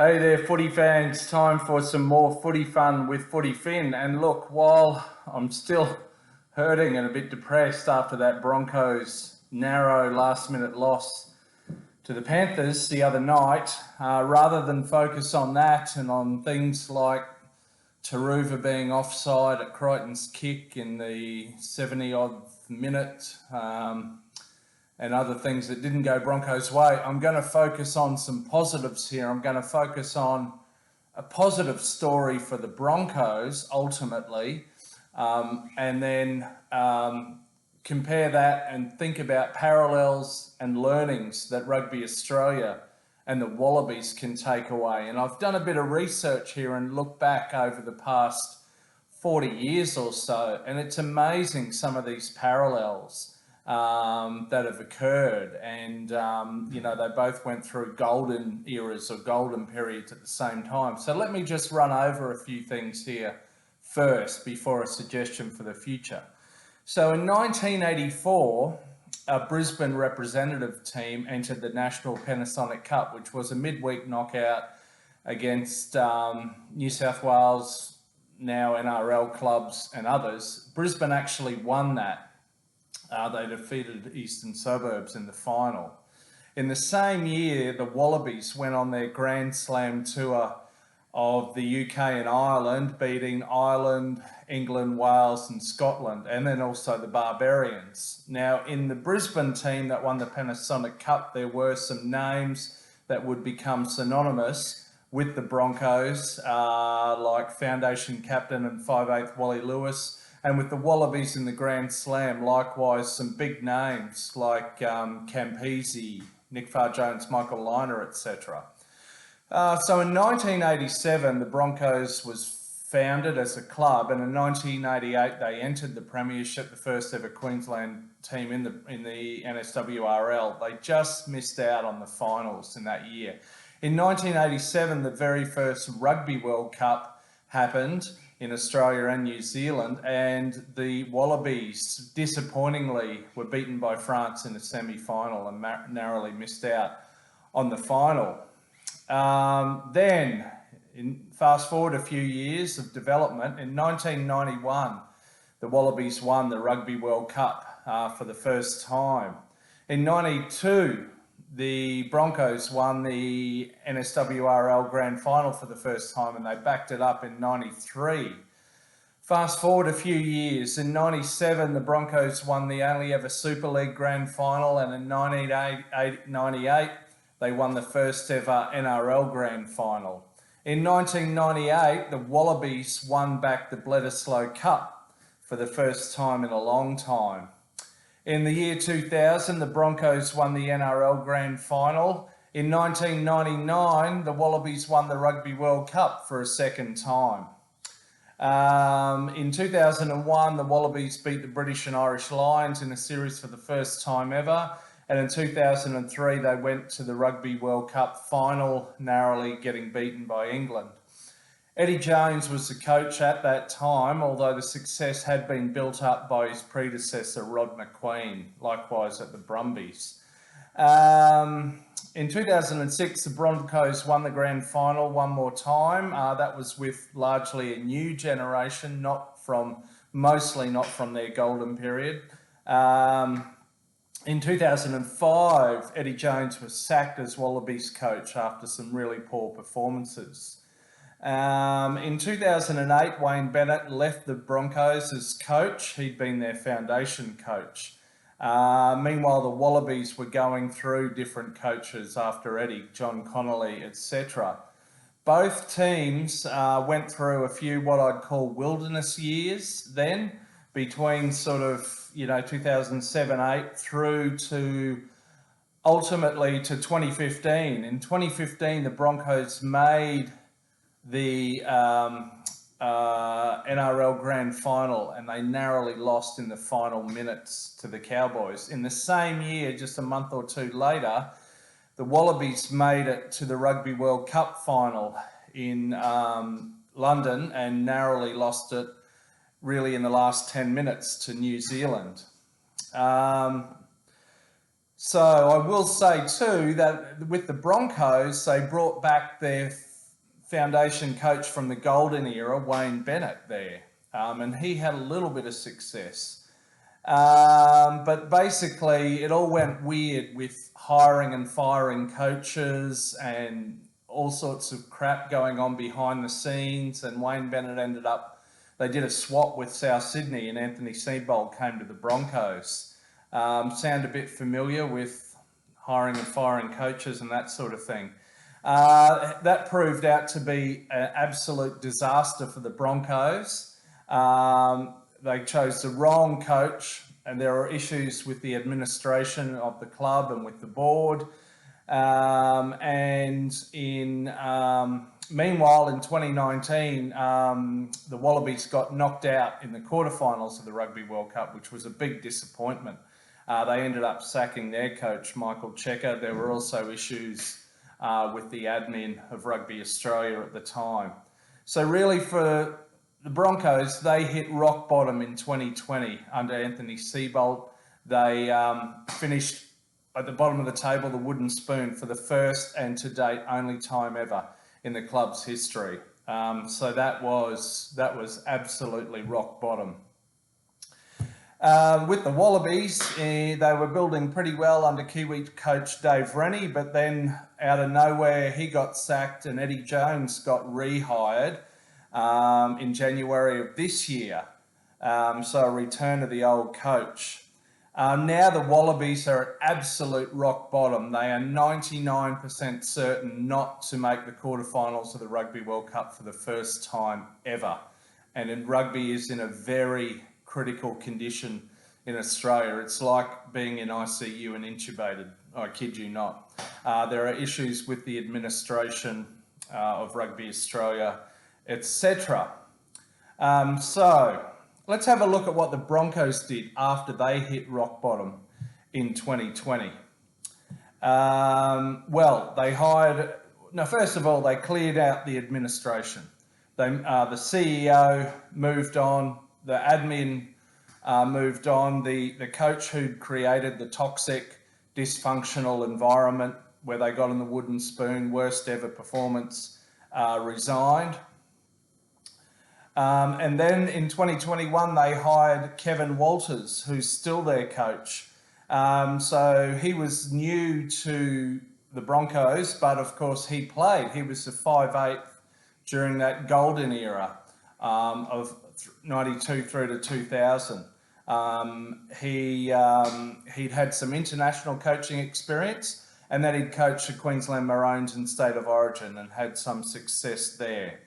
Hey there, footy fans. Time for some more footy fun with FootyFin. And look, while I'm still hurting and a bit depressed after that Broncos narrow last-minute loss to the Panthers the other night, rather than focus on that and on things like Taruva being offside at Crichton's kick in the 70-odd minute, and other things that didn't go Broncos' way, I'm going to focus on some positives here. I'm going to focus on a positive story for the Broncos, ultimately, and then compare that and think about parallels and learnings that Rugby Australia and the Wallabies can take away. And I've done a bit of research here and looked back over the past 40 years or so, and it's amazing some of these parallels that have occurred, and they both went through golden eras or golden periods at the same time. So let me just run over a few things here first before a suggestion for the future. So in 1984, a Brisbane representative team entered the National Panasonic Cup, which was a midweek knockout against New South Wales, now NRL clubs and others. Brisbane actually won that. They defeated Eastern Suburbs in the final. In the same year, the Wallabies went on their Grand Slam tour of the UK and Ireland, beating Ireland, England, Wales and Scotland, and then also the Barbarians. Now, in the Brisbane team that won the Panasonic Cup, there were some names that would become synonymous with the Broncos, like Foundation Captain and 5'8" Wally Lewis. And with the Wallabies in the Grand Slam, likewise, some big names like Campese, Nick Farr-Jones, Michael Liner, etc. So in 1987, the Broncos was founded as a club, and in 1988 they entered the Premiership, the first ever Queensland team in the NSWRL. They just missed out on the finals in that year. In 1987, the very first Rugby World Cup happened in Australia and New Zealand, and the Wallabies, disappointingly, were beaten by France in the semi-final and narrowly missed out on the final. Fast forward a few years of development, in 1991, the Wallabies won the Rugby World Cup for the first time. In 92, the Broncos won the NSWRL Grand Final for the first time, and they backed it up in 93. Fast forward a few years, in 97 the Broncos won the only ever Super League Grand Final, and in 98 they won the first ever NRL Grand Final. In 1998 the Wallabies won back the Bledisloe Cup for the first time in a long time. In the year 2000, the Broncos won the NRL Grand Final. In 1999, the Wallabies won the Rugby World Cup for a second time. In 2001, the Wallabies beat the British and Irish Lions in a series for the first time ever. And in 2003, they went to the Rugby World Cup final, narrowly getting beaten by England. Eddie Jones was the coach at that time, although the success had been built up by his predecessor, Rod McQueen, likewise at the Brumbies. In 2006, the Broncos won the grand final one more time. That was with largely a new generation, mostly not from their golden period. In 2005, Eddie Jones was sacked as Wallabies coach after some really poor performances. In 2008, Wayne Bennett left the Broncos as coach. He'd been their foundation coach. Meanwhile, the Wallabies were going through different coaches after Eddie, John Connolly, etc. Both teams went through a few what I'd call wilderness years then, between sort of 2007-8 through to ultimately to 2015. In 2015, the Broncos made the NRL Grand Final, and they narrowly lost in the final minutes to the Cowboys. In the same year, just a month or two later, the Wallabies made it to the Rugby World Cup final in London and narrowly lost it really in the last 10 minutes to New Zealand. So I will say too that with the Broncos, they brought back their foundation coach from the golden era, Wayne Bennett, there. And he had a little bit of success. But basically, it all went weird with hiring and firing coaches and all sorts of crap going on behind the scenes. And Wayne Bennett ended up, they did a swap with South Sydney, and Anthony Seibold came to the Broncos. Sound a bit familiar with hiring and firing coaches and that sort of thing. That proved out to be an absolute disaster for the Broncos. They chose the wrong coach, and there are issues with the administration of the club and with the board. Meanwhile, in 2019, the Wallabies got knocked out in the quarterfinals of the Rugby World Cup, which was a big disappointment. They ended up sacking their coach, Michael Checker. There were also issues with the admin of Rugby Australia at the time. So really for the Broncos, they hit rock bottom in 2020 under Anthony Seibold. They finished at the bottom of the table, the wooden spoon, for the first and to date only time ever in the club's history. So that was absolutely rock bottom. With the Wallabies, they were building pretty well under Kiwi coach Dave Rennie, but then out of nowhere he got sacked and Eddie Jones got rehired in January of this year. So a return of the old coach. Now the Wallabies are at absolute rock bottom. They are 99% certain not to make the quarterfinals of the Rugby World Cup for the first time ever. And rugby is in a very critical condition in Australia. It's like being in ICU and intubated. I kid you not. There are issues with the administration of Rugby Australia, etc. So let's have a look at what the Broncos did after they hit rock bottom in 2020. They hired... Now, first of all, they cleared out the administration. The CEO moved on, the admin moved on, the coach who'd created the toxic, dysfunctional environment where they got in the wooden spoon, worst ever performance, resigned. And then in 2021, they hired Kevin Walters, who's still their coach. So he was new to the Broncos, but of course he played. He was the 5'8" during that golden era of 92 through to 2000. He'd had some international coaching experience, and then he'd coached the Queensland Maroons in State of Origin and had some success there.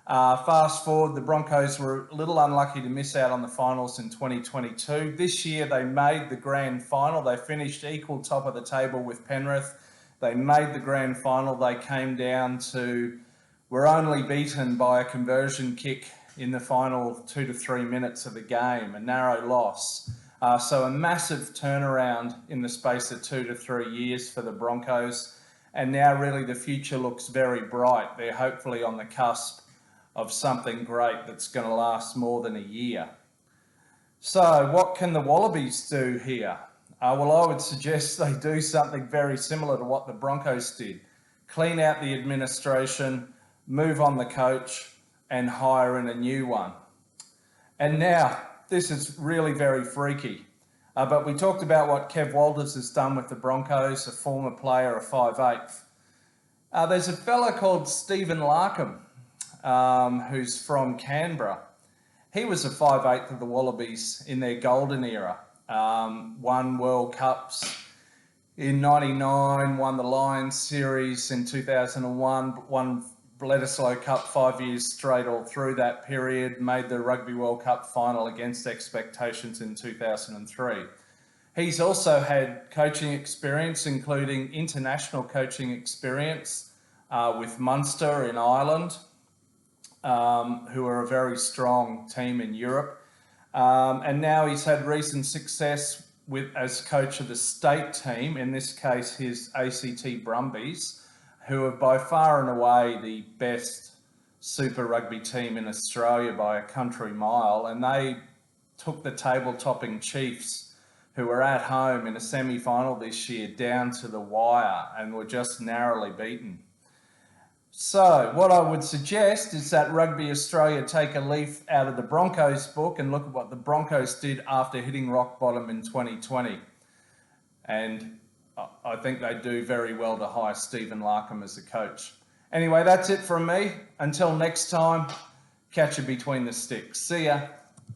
Fast forward, the Broncos were a little unlucky to miss out on the finals in 2022. This year they made the grand final. They finished equal top of the table with Penrith. They made the grand final. They came down to, were only beaten by a conversion kick in the final 2 to 3 minutes of the game, a narrow loss. So a massive turnaround in the space of 2 to 3 years for the Broncos. And now really the future looks very bright. They're hopefully on the cusp of something great that's going to last more than a year. So what can the Wallabies do here? Well, I would suggest they do something very similar to what the Broncos did. Clean out the administration, move on the coach, and hire in a new one. And now, this is really very freaky. But we talked about what Kev Walters has done with the Broncos, a former player, a 5'8". There's a fella called Stephen Larkham, who's from Canberra. He was a 5'8" of the Wallabies in their golden era. Won World Cups in '99, won the Lions series in 2001, won Bledisloe Cup 5 years straight all through that period, made the Rugby World Cup final against expectations in 2003. He's also had coaching experience, including international coaching experience with Munster in Ireland, who are a very strong team in Europe. And now he's had recent success as coach of the state team, in this case his ACT Brumbies, who are by far and away the best Super Rugby team in Australia by a country mile. And they took the table-topping Chiefs, who were at home in a semi-final this year, down to the wire and were just narrowly beaten. So what I would suggest is that Rugby Australia take a leaf out of the Broncos book and look at what the Broncos did after hitting rock bottom in 2020. And I think they do very well to hire Stephen Larkham as a coach. Anyway, that's it from me. Until next time, catch you between the sticks. See ya.